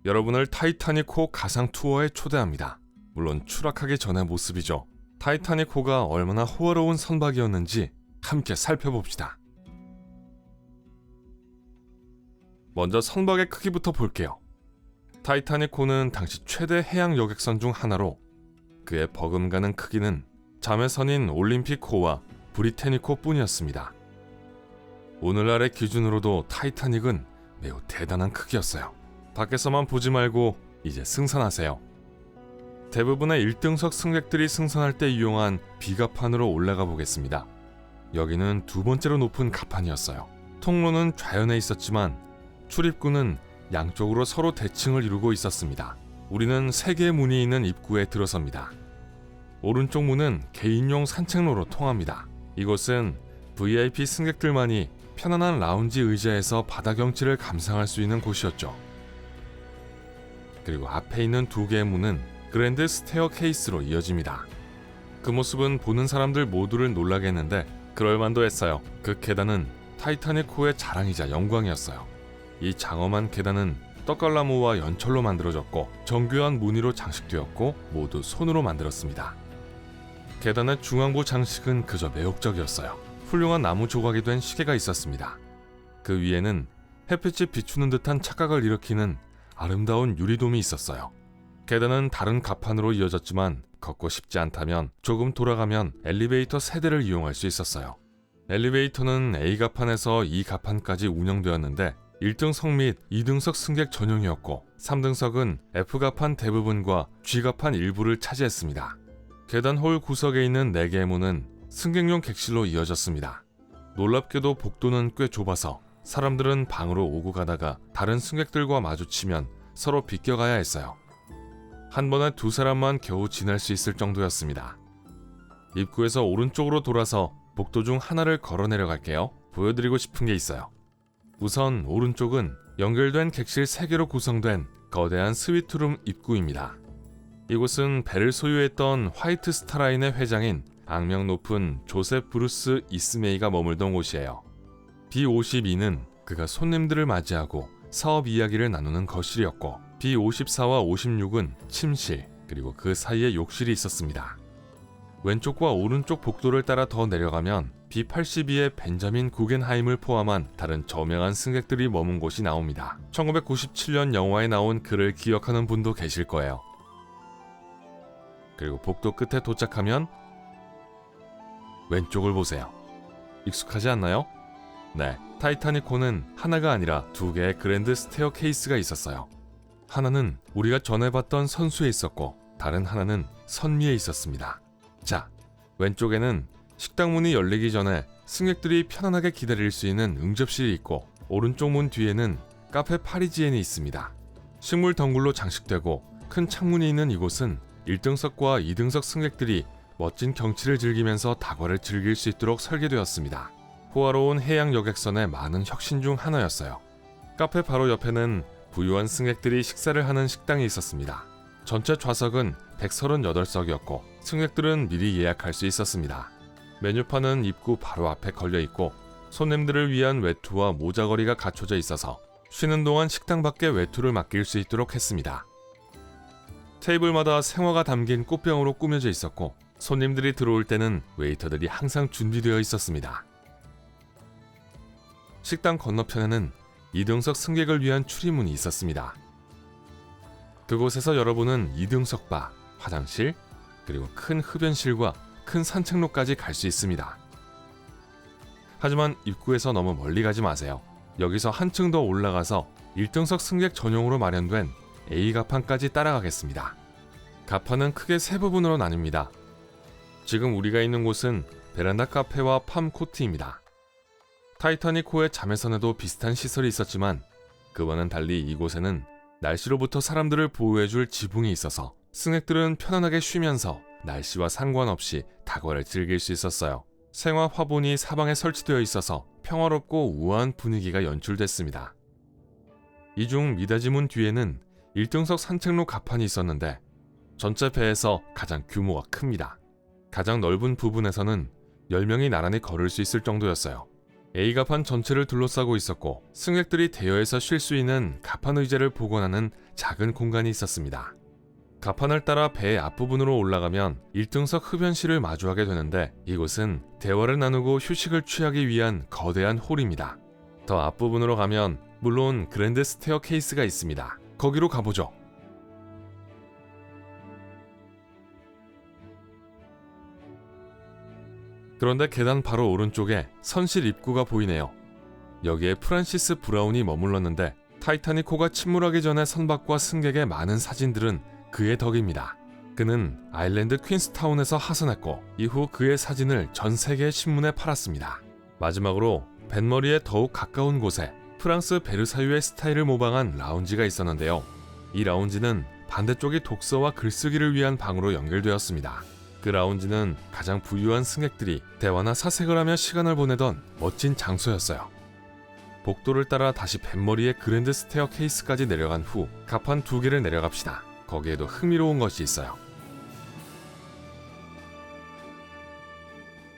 여러분을 타이타닉호 가상 투어에 초대합니다. 물론 추락하기 전의 모습이죠. 타이타닉호가 얼마나 호화로운 선박이었는지 함께 살펴봅시다. 먼저 선박의 크기부터 볼게요. 타이타닉호는 당시 최대 해양 여객선 중 하나로 그의 버금가는 크기는 자매선인 올림픽호와 브리테닉호 뿐이었습니다. 오늘날의 기준으로도 타이타닉은 매우 대단한 크기였어요. 밖에서만 보지 말고 이제 승선하세요. 대부분의 1등석 승객들이 승선할 때 이용한 비갑판으로 올라가 보겠습니다. 여기는 두 번째로 높은 갑판이었어요. 통로는 좌연에 있었지만 출입구는 양쪽으로 서로 대칭을 이루고 있었습니다. 우리는 3개의 문이 있는 입구에 들어섭니다. 오른쪽 문은 개인용 산책로로 통합니다. 이곳은 VIP 승객들만이 편안한 라운지 의자에서 바다 경치를 감상할 수 있는 곳이었죠. 그리고 앞에 있는 2개의 문은 그랜드 스테어 케이스로 이어집니다. 그 모습은 보는 사람들 모두를 놀라게 했는데 그럴만도 했어요. 그 계단은 타이타닉호의 자랑이자 영광이었어요. 이 장엄한 계단은 떡갈나무와 연철로 만들어졌고 정교한 무늬로 장식되었고 모두 손으로 만들었습니다. 계단의 중앙부 장식은 그저 매혹적이었어요. 훌륭한 나무 조각이 된 시계가 있었습니다. 그 위에는 햇빛이 비추는 듯한 착각을 일으키는 아름다운 유리돔이 있었어요. 계단은 다른 갑판으로 이어졌지만 걷고 싶지 않다면 조금 돌아가면 엘리베이터 세대를 이용할 수 있었어요. 엘리베이터는 A갑판에서 E갑판까지 운영되었는데 1등석 및 2등석 승객 전용이었고 3등석은 F갑판 대부분과 G갑판 일부를 차지했습니다. 계단 홀 구석에 있는 4개의 문은 승객용 객실로 이어졌습니다. 놀랍게도 복도는 꽤 좁아서 사람들은 방으로 오고 가다가 다른 승객들과 마주치면 서로 비껴가야 했어요. 한 번에 2사람만 겨우 지날 수 있을 정도였습니다. 입구에서 오른쪽으로 돌아서 복도 중 하나를 걸어 내려갈게요. 보여드리고 싶은 게 있어요. 우선 오른쪽은 연결된 객실 3개로 구성된 거대한 스위트룸 입구입니다. 이곳은 배를 소유했던 화이트 스타라인의 회장인 악명 높은 조셉 브루스 이스메이가 머물던 곳이에요. B52는 그가 손님들을 맞이하고 사업 이야기를 나누는 거실이었고 B54와 56은 침실 그리고 그 사이에 욕실이 있었습니다. 왼쪽과 오른쪽 복도를 따라 더 내려가면 B82의 벤자민 구겐하임을 포함한 다른 저명한 승객들이 머문 곳이 나옵니다. 1997년 영화에 나온 그를 기억하는 분도 계실 거예요. 그리고 복도 끝에 도착하면 왼쪽을 보세요. 익숙하지 않나요? 네, 타이타닉호는 하나가 아니라 2개의 그랜드 스테어 케이스가 있었어요. 하나는 우리가 전에 봤던 선수에 있었고 다른 하나는 선미에 있었습니다. 자, 왼쪽에는 식당 문이 열리기 전에 승객들이 편안하게 기다릴 수 있는 응접실이 있고 오른쪽 문 뒤에는 카페 파리지엔이 있습니다. 식물 덩굴로 장식되고 큰 창문이 있는 이곳은 1등석과 2등석 승객들이 멋진 경치를 즐기면서 다과를 즐길 수 있도록 설계되었습니다. 호화로운 해양 여객선의 많은 혁신 중 하나였어요. 카페 바로 옆에는 부유한 승객들이 식사를 하는 식당이 있었습니다. 전체 좌석은 138석이었고 승객들은 미리 예약할 수 있었습니다. 메뉴판은 입구 바로 앞에 걸려있고 손님들을 위한 외투와 모자걸이가 갖춰져 있어서 쉬는 동안 식당 밖에 외투를 맡길 수 있도록 했습니다. 테이블마다 생화가 담긴 꽃병으로 꾸며져 있었고 손님들이 들어올 때는 웨이터들이 항상 준비되어 있었습니다. 식당 건너편에는 2등석 승객을 위한 출입문이 있었습니다. 그곳에서 여러분은 2등석 바, 화장실, 그리고 큰 흡연실과 큰 산책로까지 갈 수 있습니다. 하지만 입구에서 너무 멀리 가지 마세요. 여기서 한층 더 올라가서 1등석 승객 전용으로 마련된 A갑판까지 따라가겠습니다. 갑판은 크게 3부분으로 나뉩니다. 지금 우리가 있는 곳은 베란다 카페와 팜 코트입니다. 타이타닉호의 자매선에도 비슷한 시설이 있었지만 그와는 달리 이곳에는 날씨로부터 사람들을 보호해줄 지붕이 있어서 승객들은 편안하게 쉬면서 날씨와 상관없이 다과를 즐길 수 있었어요. 생화 화분이 사방에 설치되어 있어서 평화롭고 우아한 분위기가 연출됐습니다. 이 중 미닫이문 뒤에는 1등석 산책로 갑판이 있었는데 전체 배에서 가장 규모가 큽니다. 가장 넓은 부분에서는 10명이 나란히 걸을 수 있을 정도였어요. A갑판 전체를 둘러싸고 있었고 승객들이 대여해서 쉴 수 있는 갑판 의자를 복원하는 작은 공간이 있었습니다. 갑판을 따라 배의 앞부분으로 올라가면 1등석 흡연실을 마주하게 되는데 이곳은 대화를 나누고 휴식을 취하기 위한 거대한 홀입니다. 더 앞부분으로 가면 물론 그랜드 스테어케이스가 있습니다. 거기로 가보죠. 그런데 계단 바로 오른쪽에 선실 입구가 보이네요. 여기에 프란시스 브라운이 머물렀는데 타이타닉호가 침몰하기 전에 선박과 승객의 많은 사진들은 그의 덕입니다. 그는 아일랜드 퀸스타운에서 하선했고 이후 그의 사진을 전 세계의 신문에 팔았습니다. 마지막으로 뱃머리에 더욱 가까운 곳에 프랑스 베르사유의 스타일을 모방한 라운지가 있었는데요. 이 라운지는 반대쪽이 독서와 글쓰기를 위한 방으로 연결되었습니다. 그 라운지는 가장 부유한 승객들이 대화나 사색을 하며 시간을 보내던 멋진 장소였어요. 복도를 따라 다시 뱃머리의 그랜드 스테어케이스까지 내려간 후 갑판 2개를 내려갑시다. 거기에도 흥미로운 것이 있어요.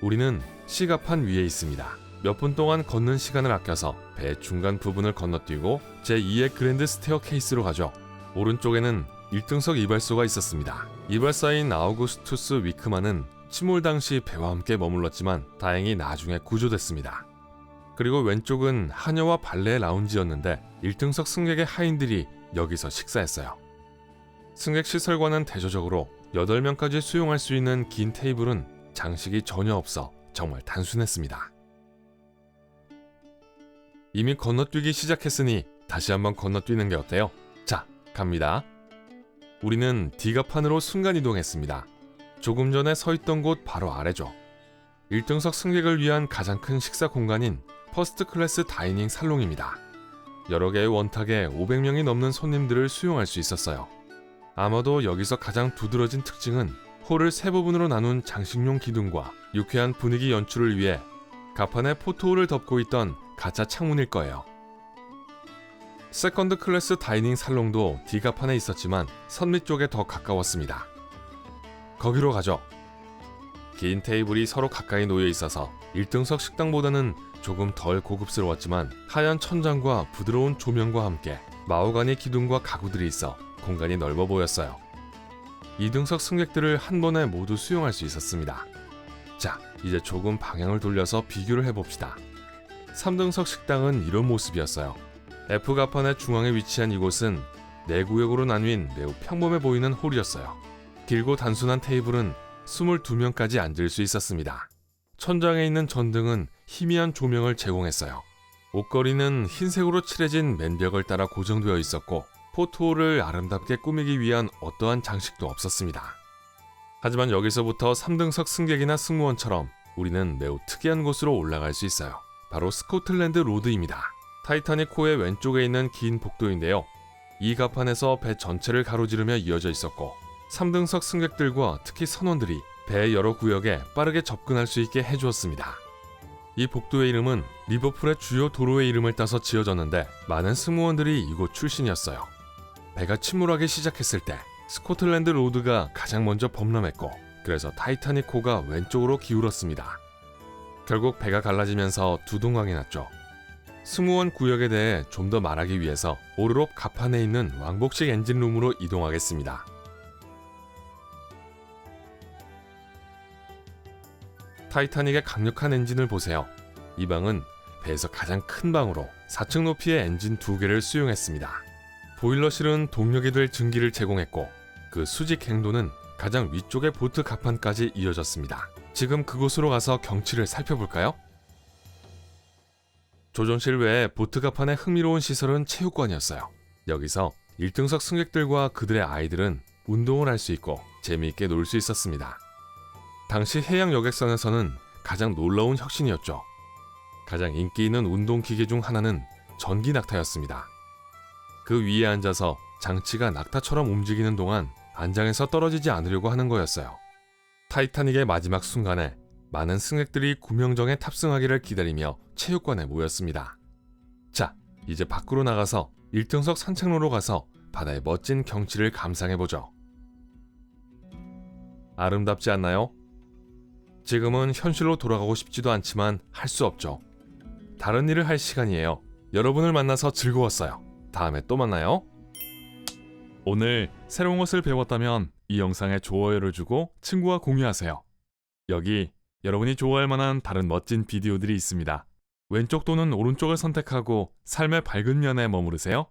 우리는 C갑판 위에 있습니다. 몇 분 동안 걷는 시간을 아껴서 배 중간 부분을 건너뛰고 제2의 그랜드 스테어케이스로 가죠. 오른쪽에는 1등석 이발소가 있었습니다. 이발사인 아우구스투스 위크만은 침몰 당시 배와 함께 머물렀지만 다행히 나중에 구조됐습니다. 그리고 왼쪽은 하녀와 발레 라운지였는데 1등석 승객의 하인들이 여기서 식사했어요. 승객 시설과는 대조적으로 8명까지 수용할 수 있는 긴 테이블은 장식이 전혀 없어 정말 단순했습니다. 이미 건너뛰기 시작했으니 다시 한번 건너뛰는 게 어때요? 자, 갑니다. 우리는 D갑판으로 순간이동했습니다. 조금 전에 서 있던 곳 바로 아래죠. 1등석 승객을 위한 가장 큰 식사 공간인 퍼스트 클래스 다이닝 살롱입니다. 여러 개의 원탁에 500명이 넘는 손님들을 수용할 수 있었어요. 아마도 여기서 가장 두드러진 특징은 홀을 세 부분으로 나눈 장식용 기둥과 유쾌한 분위기 연출을 위해 갑판에 포토홀을 덮고 있던 가짜 창문일 거예요. 세컨드 클래스 다이닝 살롱도 D갑판에 있었지만 선미 쪽에 더 가까웠습니다. 거기로 가죠. 긴 테이블이 서로 가까이 놓여 있어서 1등석 식당보다는 조금 덜 고급스러웠지만 하얀 천장과 부드러운 조명과 함께 마호가니 기둥과 가구들이 있어 공간이 넓어 보였어요. 2등석 승객들을 한 번에 모두 수용할 수 있었습니다. 자, 이제 조금 방향을 돌려서 비교를 해봅시다. 3등석 식당은 이런 모습이었어요. F갑판의 중앙에 위치한 이곳은 4구역으로 나뉜 매우 평범해 보이는 홀이었어요. 길고 단순한 테이블은 22명까지 앉을 수 있었습니다. 천장에 있는 전등은 희미한 조명을 제공했어요. 옷걸이는 흰색으로 칠해진 맨벽을 따라 고정되어 있었고 포토홀을 아름답게 꾸미기 위한 어떠한 장식도 없었습니다. 하지만 여기서부터 3등석 승객이나 승무원처럼 우리는 매우 특이한 곳으로 올라갈 수 있어요. 바로 스코틀랜드 로드입니다. 타이타닉호의 왼쪽에 있는 긴 복도인데요. 이 갑판에서 배 전체를 가로지르며 이어져 있었고 3등석 승객들과 특히 선원들이 배의 여러 구역에 빠르게 접근할 수 있게 해주었습니다. 이 복도의 이름은 리버풀의 주요 도로의 이름을 따서 지어졌는데 많은 승무원들이 이곳 출신이었어요. 배가 침몰하기 시작했을 때 스코틀랜드 로드가 가장 먼저 범람했고 그래서 타이타닉호가 왼쪽으로 기울었습니다. 결국 배가 갈라지면서 두 동강이 났죠. 승무원 구역에 대해 좀 더 말하기 위해서 오르록 갑판에 있는 왕복식 엔진룸으로 이동하겠습니다. 타이타닉의 강력한 엔진을 보세요. 이 방은 배에서 가장 큰 방으로 4층 높이의 엔진 2개를 수용했습니다. 보일러실은 동력이 될 증기를 제공했고 그 수직 행도는 가장 위쪽의 보트 갑판까지 이어졌습니다. 지금 그곳으로 가서 경치를 살펴볼까요? 조종실 외에 보트 갑판의 흥미로운 시설은 체육관이었어요. 여기서 1등석 승객들과 그들의 아이들은 운동을 할 수 있고 재미있게 놀 수 있었습니다. 당시 해양 여객선에서는 가장 놀라운 혁신이었죠. 가장 인기 있는 운동기계 중 하나는 전기 낙타였습니다. 그 위에 앉아서 장치가 낙타처럼 움직이는 동안 안장에서 떨어지지 않으려고 하는 거였어요. 타이타닉의 마지막 순간에 많은 승객들이 구명정에 탑승하기를 기다리며 체육관에 모였습니다. 자, 이제 밖으로 나가서 1등석 산책로로 가서 바다의 멋진 경치를 감상해보죠. 아름답지 않나요? 지금은 현실로 돌아가고 싶지도 않지만 할 수 없죠. 다른 일을 할 시간이에요. 여러분을 만나서 즐거웠어요. 다음에 또 만나요. 오늘 새로운 것을 배웠다면 이 영상에 좋아요를 주고 친구와 공유하세요. 여기 여러분이 좋아할 만한 다른 멋진 비디오들이 있습니다. 왼쪽 또는 오른쪽을 선택하고 삶의 밝은 면에 머무르세요.